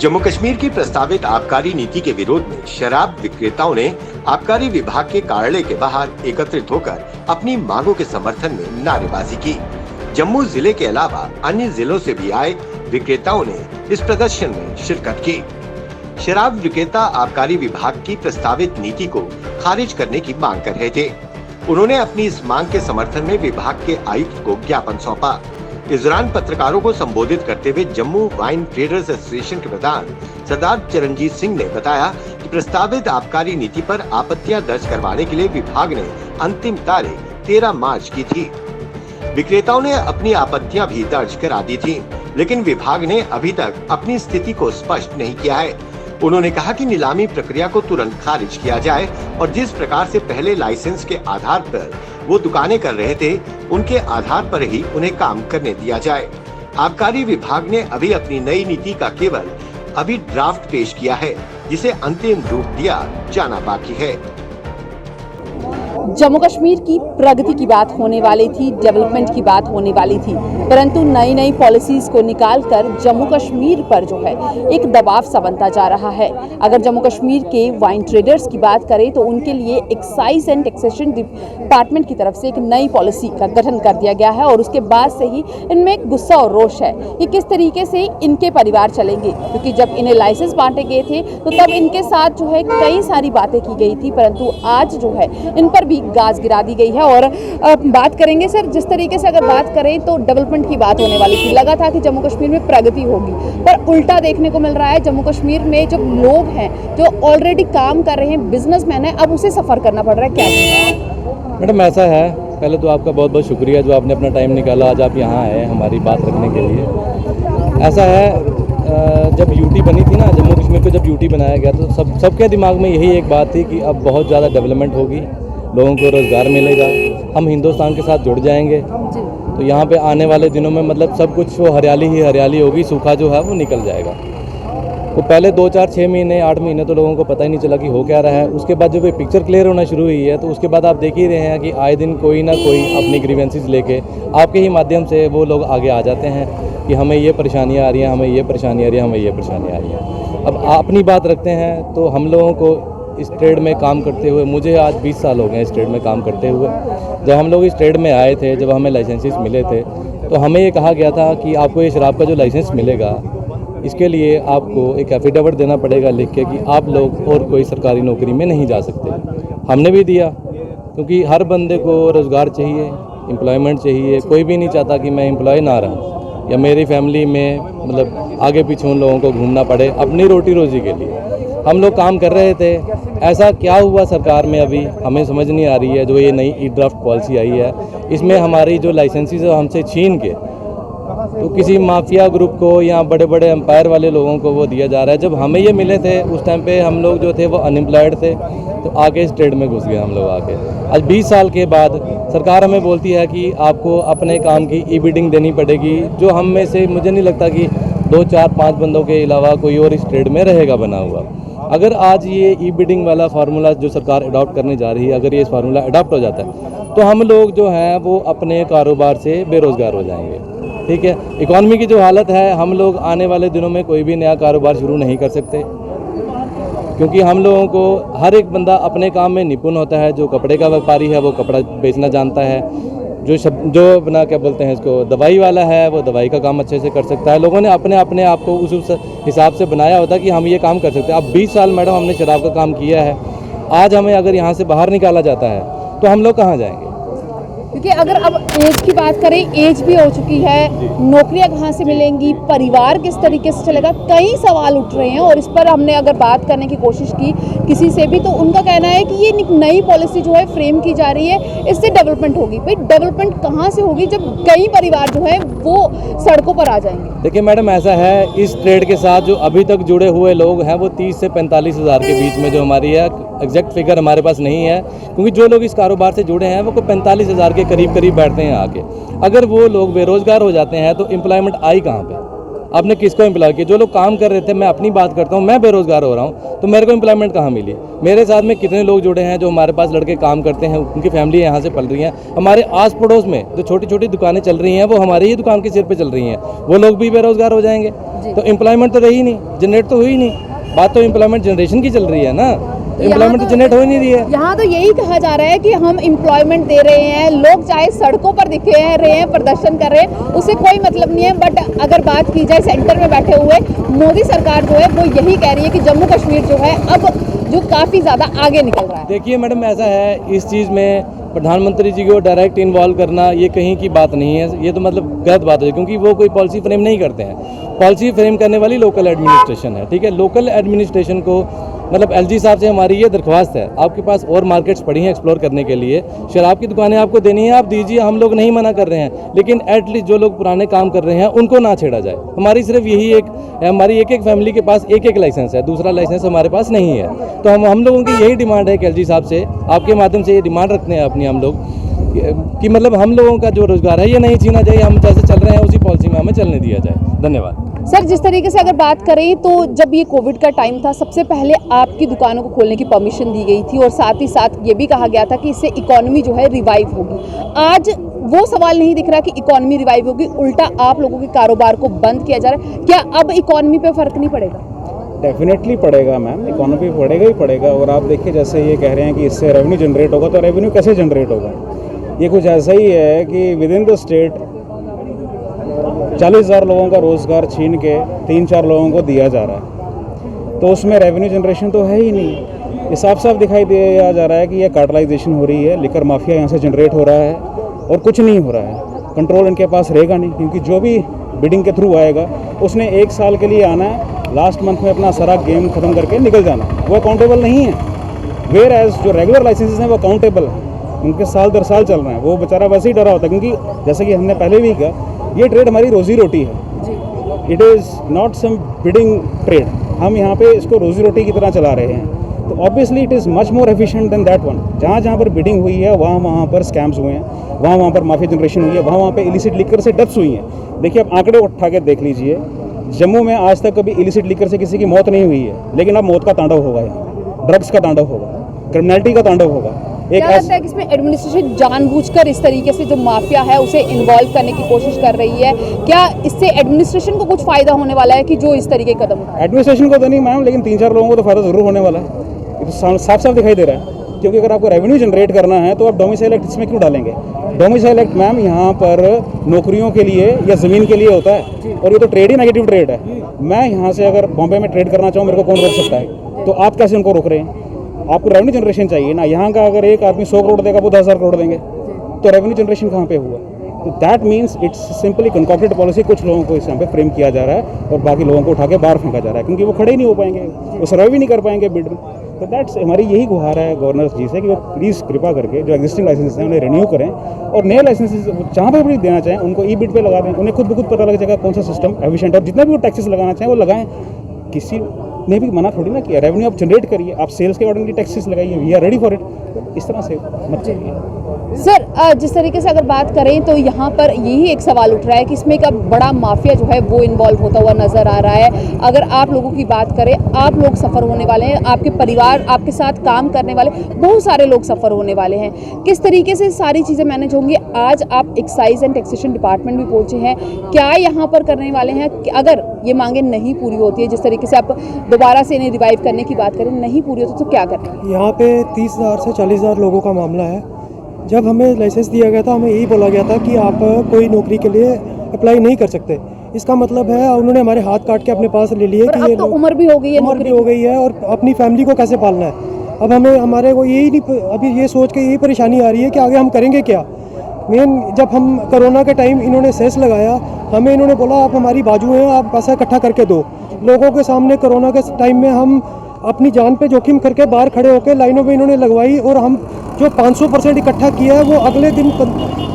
जम्मू कश्मीर की प्रस्तावित आबकारी नीति के विरोध में शराब विक्रेताओं ने आबकारी विभाग के कार्यालय के बाहर एकत्रित होकर अपनी मांगों के समर्थन में नारेबाजी की। जम्मू जिले के अलावा अन्य जिलों से भी आए विक्रेताओं ने इस प्रदर्शन में शिरकत की। शराब विक्रेता आबकारी विभाग की प्रस्तावित नीति को खारिज करने की मांग कर रहे थे। उन्होंने अपनी इस मांग के समर्थन में विभाग के आयुक्त को ज्ञापन सौंपा। इस दौरान पत्रकारों को संबोधित करते हुए जम्मू वाइन ट्रेडर्स एसोसिएशन के प्रधान सरदार चरणजीत सिंह ने बताया कि प्रस्तावित आबकारी नीति पर आपत्तियां दर्ज करवाने के लिए विभाग ने अंतिम तारीख 13 मार्च की थी। विक्रेताओं ने अपनी आपत्तियां भी दर्ज करा दी थी, लेकिन विभाग ने अभी तक अपनी स्थिति को स्पष्ट नहीं किया है। उन्होंने कहा कि नीलामी प्रक्रिया को तुरंत खारिज किया जाए और जिस प्रकार से पहले लाइसेंस के आधार पर वो दुकानें कर रहे थे, उनके आधार पर ही उन्हें काम करने दिया जाए। आबकारी विभाग ने अभी अपनी नई नीति का केवल अभी ड्राफ्ट पेश किया है, जिसे अंतिम रूप दिया जाना बाकी है। जम्मू कश्मीर की प्रगति की बात होने वाली थी, डेवलपमेंट की बात होने वाली थी, परंतु नई नई पॉलिसीज को निकालकर जम्मू कश्मीर पर जो है एक दबाव सा बनता जा रहा है। अगर जम्मू कश्मीर के वाइन ट्रेडर्स की बात करें तो उनके लिए एक्साइज एंड टैक्सेशन डिपार्टमेंट की तरफ से एक नई पॉलिसी का गठन कर दिया गया है और उसके बाद से ही इनमें एक गुस्सा और रोष है कि किस तरीके से इनके परिवार चलेंगे, क्योंकि जब इन्हें लाइसेंस बांटे गए थे तो तब इनके साथ जो है कई सारी बातें की गई थी, परंतु आज जो है इन पर भी गाज गिरा दी गई है। और बात करेंगे सर, जिस तरीके से अगर बात करें तो डेवलपमेंट की बात होने वाली थी, लगा था कि जम्मू कश्मीर में प्रगति होगी, पर उल्टा देखने को मिल रहा है। जम्मू कश्मीर में जो लोग हैं जो ऑलरेडी काम कर रहे हैं, बिजनेसमैन है, अब उसे सफर करना पड़ रहा है। क्या मैडम ऐसा है, पहले तो आपका बहुत बहुत शुक्रिया जो आपने अपना टाइम निकाला, आज आप यहाँ आए हमारी बात रखने के लिए। ऐसा है, जब यूटी बनी थी ना, जम्मू कश्मीर को जब यूटी बनाया गया तो सबके दिमाग में यही एक बात थी कि अब बहुत ज़्यादा डेवलपमेंट होगी, लोगों को रोज़गार मिलेगा, हम हिंदुस्तान के साथ जुड़ जाएंगे। तो यहाँ पे आने वाले दिनों में मतलब सब कुछ वो हरियाली ही हरियाली होगी, सूखा जो है वो निकल जाएगा। तो पहले 2, 4, 6 महीने 8 महीने तो लोगों को पता ही नहीं चला कि हो क्या रहा है। उसके बाद जब ये पिक्चर क्लियर होना शुरू हुई है तो उसके बाद आप देख ही रहे हैं कि आए दिन कोई ना कोई अपनी ग्रीवेंसेस लेके आपके ही माध्यम से वो लोग आगे आ जाते हैं कि हमें ये परेशानियाँ आ रही हैं, हमें ये परेशानी आ रही है, हमें ये परेशानी आ रही है। अब अपनी बात रखते हैं तो हम लोगों को इस ट्रेड में काम करते हुए, मुझे आज 20 साल हो गए इस ट्रेड में काम करते हुए। जब हम लोग इस ट्रेड में आए थे, जब हमें लाइसेंसेस मिले थे, तो हमें ये कहा गया था कि आपको ये शराब का जो लाइसेंस मिलेगा, इसके लिए आपको एक एफिडेविट देना पड़ेगा लिख के कि आप लोग और कोई सरकारी नौकरी में नहीं जा सकते। हमने भी दिया, क्योंकि हर बंदे को रोज़गार चाहिए, एम्प्लॉयमेंट चाहिए। कोई भी नहीं चाहता कि मैं एम्प्लॉय ना रहूँ या मेरी फैमिली में मतलब आगे पीछे उन लोगों को घूमना पड़े अपनी रोटी रोज़ी के लिए। हम लोग काम कर रहे थे। ऐसा क्या हुआ सरकार में अभी हमें समझ नहीं आ रही है। जो ये नई ई ड्राफ्ट पॉलिसी आई है, इसमें हमारी जो लाइसेंसेस है हमसे छीन के तो किसी माफिया ग्रुप को या बड़े बड़े एम्पायर वाले लोगों को वो दिया जा रहा है। जब हमें ये मिले थे उस टाइम पे हम लोग जो थे वो अनएम्प्लॉयड थे, तो आगे इस ट्रेड में घुस गए हम लोग आके। आज 20 साल के बाद सरकार हमें बोलती है कि आपको अपने काम की ई बिडिंग देनी पड़ेगी, जो हम में से मुझे नहीं लगता कि 2, 4, 5 बंदों के अलावा कोई और इस ट्रेड में रहेगा बना हुआ। अगर आज ये ई बिडिंग वाला फार्मूला जो सरकार अडॉप्ट करने जा रही है, अगर ये फार्मूला अडॉप्ट हो जाता है तो हम लोग जो हैं वो अपने कारोबार से बेरोज़गार हो जाएंगे। ठीक है, इकॉनमी की जो हालत है, हम लोग आने वाले दिनों में कोई भी नया कारोबार शुरू नहीं कर सकते, क्योंकि हम लोगों को हर एक बंदा अपने काम में निपुण होता है। जो कपड़े का व्यापारी है वो कपड़ा बेचना जानता है, जो अपना क्या बोलते हैं इसको दवाई वाला है वो दवाई का काम अच्छे से कर सकता है। लोगों ने अपने आप को उस हिसाब से बनाया होता है कि हम ये काम कर सकते हैं। अब 20 साल मैडम हमने शराब का काम किया है, आज हमें अगर यहाँ से बाहर निकाला जाता है तो हम लोग कहाँ जाएंगे? क्योंकि अगर अब एज की बात करें, एज भी हो चुकी है, नौकरियां कहाँ से मिलेंगी, परिवार किस तरीके से चलेगा, कई सवाल उठ रहे हैं। और इस पर हमने अगर बात करने की कोशिश की किसी से भी, तो उनका कहना है कि ये नई पॉलिसी जो है फ्रेम की जा रही है, इससे डेवलपमेंट होगी। भाई डेवलपमेंट कहाँ से होगी जब कई परिवार जो है वो सड़कों पर आ जाएंगे? देखिए मैडम, ऐसा है, इस ट्रेड के साथ जो अभी तक जुड़े हुए लोग हैं वो 30 से 45 हज़ार के बीच में जो हमारी है, एग्जैक्ट फिगर हमारे पास नहीं है, क्योंकि जो लोग इस कारोबार से जुड़े हैं वो 45 हज़ार के करीब बैठते हैं आके। अगर वो लोग बेरोजगार हो जाते हैं तो एम्प्लॉयमेंट आई कहाँ पे? आपने किसको एम्प्लॉय किया? जो लोग काम कर रहे थे, मैं अपनी बात करता हूँ, मैं बेरोजगार हो रहा हूँ तो मेरे को एम्प्लॉयमेंट कहाँ मिली? मेरे साथ में कितने लोग जुड़े हैं जो हमारे पास लड़के काम करते हैं, उनकी फैमिली यहाँ से पल रही है। हमारे आस पड़ोस में जो छोटी छोटी दुकानें चल रही हैं वो हमारी ही दुकान के सिर पे चल रही हैं, वो लोग भी बेरोजगार हो जाएंगे। तो एम्प्लॉयमेंट तो रही नहीं, जनरेट तो हुई नहीं। बात तो एम्प्लॉयमेंट जनरेशन की चल रही है ना, एम्प्लॉयमेंट तो जनरेट हो ही नहीं रही है। यहाँ तो यही कहा जा रहा है कि हम एम्प्लॉयमेंट दे रहे हैं, लोग चाहे सड़कों पर दिखे रहे हैं, प्रदर्शन कर रहे हैं, उससे कोई मतलब नहीं है। बट अगर बात की जाए सेंटर में बैठे हुए मोदी सरकार जो है वो यही कह रही है कि जम्मू कश्मीर जो है अब जो काफ़ी ज़्यादा आगे निकल रहा है। देखिए मैडम, ऐसा है, इस चीज़ में प्रधानमंत्री जी को डायरेक्ट इन्वॉल्व करना ये कहीं की बात नहीं है, ये तो मतलब गलत बात है, क्योंकि वो कोई पॉलिसी फ्रेम नहीं करते हैं। पॉलिसी फ्रेम करने वाली लोकल एडमिनिस्ट्रेशन है, ठीक है। लोकल एडमिनिस्ट्रेशन को मतलब एलजी साहब से हमारी ये दरख्वास्त है, आपके पास और मार्केट्स पड़ी हैं एक्सप्लोर करने के लिए, शराब की दुकानें आपको देनी है, आप दीजिए, हम लोग नहीं मना कर रहे हैं, लेकिन एटलीस्ट जो लोग पुराने काम कर रहे हैं उनको ना छेड़ा जाए। हमारी सिर्फ यही हमारी एक फैमिली के पास एक लाइसेंस है, दूसरा लाइसेंस हमारे पास नहीं है। तो हम लोगों की यही डिमांड है कि एलजी साहब से, आपके माध्यम से ये डिमांड रखते हैं अपनी हम लोग कि मतलब हम लोगों का जो रोजगार है ये नहीं छीना जाए, हम जैसे चल रहे हैं उसी पॉलिसी में हमें चलने दिया जाए। धन्यवाद। सर, जिस तरीके से अगर बात करें तो जब ये कोविड का टाइम था, सबसे पहले आपकी दुकानों को खोलने की परमिशन दी गई थी और साथ ही साथ ये भी कहा गया था कि इससे इकोनॉमी जो है रिवाइव होगी। आज वो सवाल नहीं दिख रहा कि इकोनॉमी रिवाइव होगी, उल्टा आप लोगों के कारोबार को बंद किया जा रहा है। क्या अब इकोनॉमी पे फर्क नहीं पड़ेगा? डेफिनेटली पड़ेगा मैम, इकोनॉमी पड़ेगा ही पड़ेगा। और आप देखिए, जैसे ये कह रहे हैं कि इससे रेवेन्यू जनरेट होगा, तो रेवेन्यू कैसे जनरेट होगा? ये कुछ ऐसा ही है कि विद इन द स्टेट 40,000 लोगों का रोज़गार छीन के 3-4 लोगों को दिया जा रहा है, तो उसमें रेवेन्यू जनरेशन तो है ही नहीं। ये साफ साफ दिखाई दिया जा रहा है कि ये कार्टलाइजेशन हो रही है, लिकर माफिया यहाँ से जनरेट हो रहा है और कुछ नहीं हो रहा है। कंट्रोल इनके पास रहेगा नहीं, क्योंकि जो भी बिडिंग के थ्रू आएगा उसने 1 साल के लिए आना है, लास्ट मंथ में अपना सारा गेम खत्म करके निकल जाना, वो अकाउंटेबल नहीं है। वेयर एज जो रेगुलर लाइसेंसेज हैं वो अकाउंटेबल है, उनके साल दर साल चल रहे हैं। वो बेचारा वैसे ही डरा होता है, क्योंकि जैसे कि हमने पहले भी कहा, ये ट्रेड हमारी रोजी रोटी है। It is not some bidding trade, हम यहाँ पे इसको रोजी रोटी की तरह चला रहे हैं। तो obviously it is much more efficient then that one. जहाँ जहाँ पर बिडिंग हुई है वहाँ पर स्कैम्स हुए हैं, वहाँ पर माफिया जनरेशन हुई है, वहाँ पे इलिसिट लिकर से डेथ्स हुई हैं। देखिए, आप आंकड़े उठा के देख लीजिए, जम्मू में आज तक कभी इलिसिट लिकर से किसी की मौत नहीं हुई है, लेकिन अब मौत का तांडव होगा, यहाँ ड्रग्स का तांडव होगा, क्रिमिनलिटी का तांडव होगा। क्या लगता है कि इसमें एडमिनिस्ट्रेशन जानबूझकर इस तरीके से जो माफिया है उसे इन्वॉल्व करने की कोशिश कर रही है? क्या इससे एडमिनिस्ट्रेशन को कुछ फायदा होने वाला है कि जो इस तरीके के कदम उठाए? एडमिनिस्ट्रेशन को तो नहीं मैम, लेकिन 3-4 लोगों को तो फायदा जरूर होने वाला है। ये तो साफ साफ दिखाई दे रहा है, क्योंकि अगर आपको रेवेन्यू जनरेट करना है तो आप डोमिसाइल एक्ट इसमें क्यों डालेंगे? डोमिसाइल एक्ट मैम यहाँ पर नौकरियों के लिए या ज़मीन के लिए होता है, और ये तो ट्रेड ही नेगेटिव ट्रेड है। मैं यहाँ से अगर बॉम्बे में ट्रेड करना चाहूँ, मेरे को कौन रोक सकता है? तो आप कैसे उनको रोक रहे हैं? आपको रेवेन्यू जनरेशन चाहिए ना। यहाँ का अगर एक आदमी 100 करोड़ देगा, वो 10,000 करोड़ देंगे, तो रेवेन्यू जनरेशन कहाँ पे हुआ? तो that means it's simply concocted policy. कुछ लोगों को इस यहाँ पे फ्रेम किया जा रहा है और बाकी लोगों को उठा के बाहर फेंका जा रहा है, क्योंकि वो खड़े ही नहीं हो पाएंगे, वो सर्वाइव भी नहीं कर पाएंगे बिड में। तो दैट्स हमारी यही गुहार है गवर्नर जी से कि वो प्लीज़ कृपा करके जो एग्जिस्टिंग लाइसेंस हैं उन्हें रिन्यू करें, और नए लाइसेंसेस जहाँ पर भी देना चाहें उनको ई बिड पे लगा दें। उन्हें खुद ब खुद पता लग जाएगा कौन सा सिस्टम एफिशिएंट है, और जितना भी वो टैक्सेस लगाना चाहें वो लगाएं। किसी ने भी मना थोड़ी ना किया, रेवेन्यू आप जनरेट करिए, आप सेल्स के अकॉर्डिंगली टैक्सेस लगाइए, we are ready for it. इस तरह से मत चलिए। सर, जिस तरीके से अगर बात करें तो यहाँ पर यही एक सवाल उठ रहा है कि इसमें एक बड़ा माफिया जो है वो इन्वॉल्व होता हुआ नजर आ रहा है। अगर आप लोगों की बात करें, आप लोग सफ़र होने वाले हैं, आपके परिवार, आपके साथ काम करने वाले बहुत सारे लोग सफ़र होने वाले हैं। किस तरीके से सारी चीज़ें मैनेज होंगी? आज आप एक्साइज एंड टैक्सेशन डिपार्टमेंट भी पहुँचे हैं, क्या यहाँ पर करने वाले हैं? अगर ये मांगें नहीं पूरी होती है, जिस तरीके से आप दोबारा से इन्हें रिवाइव करने की बात करें, नहीं पूरी होती तो क्या करें? यहाँ पे 30,000 से 40,000 लोगों का मामला है। जब हमें लाइसेंस दिया गया था, हमें यही बोला गया था कि आप कोई नौकरी के लिए अप्लाई नहीं कर सकते। इसका मतलब है उन्होंने हमारे हाथ काट के अपने पास ले लिए कि अब तो उम्र भी हो गई है, उम्र भी हो गई है, और अपनी फैमिली को कैसे पालना है। अब हमें हमारे को यही नहीं, अभी ये सोच के यही परेशानी आ रही है कि आगे हम करेंगे क्या। मेन जब हम कोरोना के टाइम इन्होंने सेस लगाया, हमें इन्होंने बोला आप हमारी बाजू हैं, आप पैसा इकट्ठा करके दो। लोगों के सामने कोरोना के टाइम में हम अपनी जान पे जोखिम करके बाहर खड़े होकर लाइनों में इन्होंने लगवाई, और हम जो 500% इकट्ठा किया है वो अगले दिन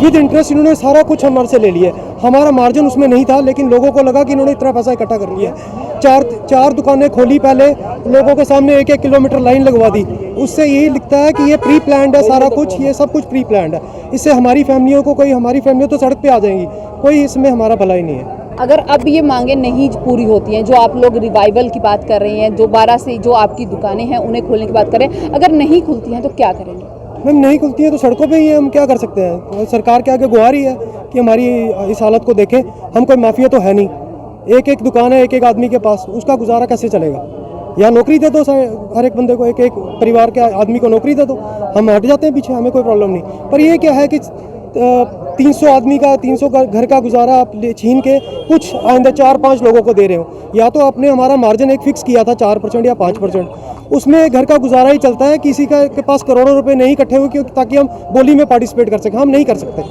विद इंटरेस्ट इन्होंने सारा कुछ हमारे से ले लिया। हमारा मार्जिन उसमें नहीं था, लेकिन लोगों को लगा कि इन्होंने इतना पैसा इकट्ठा कर लिया। चार दुकानें खोली, पहले लोगों के सामने 1-1 किलोमीटर लाइन लगवा दी। उससे यही लिखता है कि ये प्री प्लान्ड है सारा कुछ, ये सब कुछ प्री प्लान्ड है। इससे हमारी फैमिलियों को, कोई हमारी फैमिली तो सड़क पे आ जाएंगी, कोई इसमें हमारा भला ही नहीं है। अगर अब ये मांगे नहीं पूरी होती हैं, जो आप लोग रिवाइवल की बात कर रहे हैं, दोबारा से जो आपकी दुकानें हैं उन्हें खोलने की बात करें, अगर नहीं खुलती हैं तो क्या करेंगे? मैम नहीं खुलती है तो सड़कों पे ही है, हम क्या कर सकते हैं? और सरकार के आगे गुहार ही है कि हमारी इस हालत को देखें। हम कोई माफिया तो है नहीं, एक एक दुकान है एक एक आदमी के पास, उसका गुजारा कैसे चलेगा? या नौकरी दे दो हर एक बंदे को, एक एक परिवार के आदमी को नौकरी दे दो, हम हट जाते हैं पीछे, हमें कोई प्रॉब्लम नहीं। पर ये क्या है कि 300 आदमी का 300 का घर का गुजारा आप छीन के कुछ आइंदा 4-5 लोगों को दे रहे हो। या तो आपने हमारा मार्जिन एक फिक्स किया था 4% या 5%, उसमें घर का गुजारा ही चलता है। किसी का के पास करोड़ों रुपए नहीं इकट्ठे हुए क्योंकि ताकि हम बोली में पार्टिसिपेट कर सकें, हम नहीं कर सकते।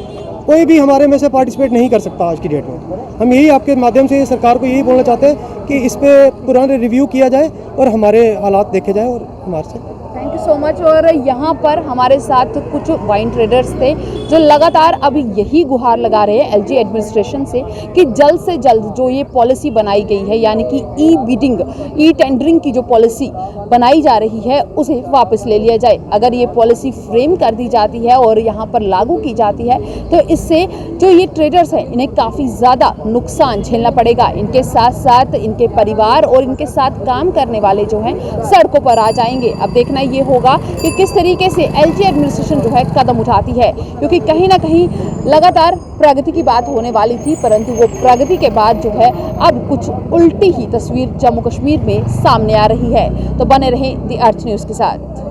कोई भी हमारे में से पार्टिसिपेट नहीं कर सकता आज की डेट में। हम यही आपके माध्यम से सरकार को यही बोलना चाहते हैं कि इस पे पुराने रिव्यू किया जाए और हमारे हालात देखे जाए और हमारे से। Thank you so much. और यहाँ पर हमारे साथ कुछ वाइन ट्रेडर्स थे जो लगातार अभी यही गुहार लगा रहे हैं एलजी एडमिनिस्ट्रेशन से कि जल्द से जल्द जो ये पॉलिसी बनाई गई है, यानी कि ई बिडिंग, ई टेंडरिंग की जो पॉलिसी बनाई जा रही है उसे वापस ले लिया जाए। अगर ये पॉलिसी फ्रेम कर दी जाती है और यहाँ पर लागू की जाती है तो इससे जो ये ट्रेडर्स हैं इन्हें काफ़ी ज़्यादा नुकसान झेलना पड़ेगा। इनके साथ साथ इनके परिवार और इनके साथ काम करने वाले जो हैं सड़कों पर आ जाएंगे। अब देखना ये होगा कि किस तरीके से एलजी एडमिनिस्ट्रेशन जो है कदम उठाती है, क्योंकि कहीं ना कहीं लगातार प्रगति की बात होने वाली थी, परंतु वो प्रगति के बाद जो है अब कुछ उल्टी ही तस्वीर जम्मू कश्मीर में सामने आ रही है। तो बने रहें दी अर्थ न्यूज़ के साथ।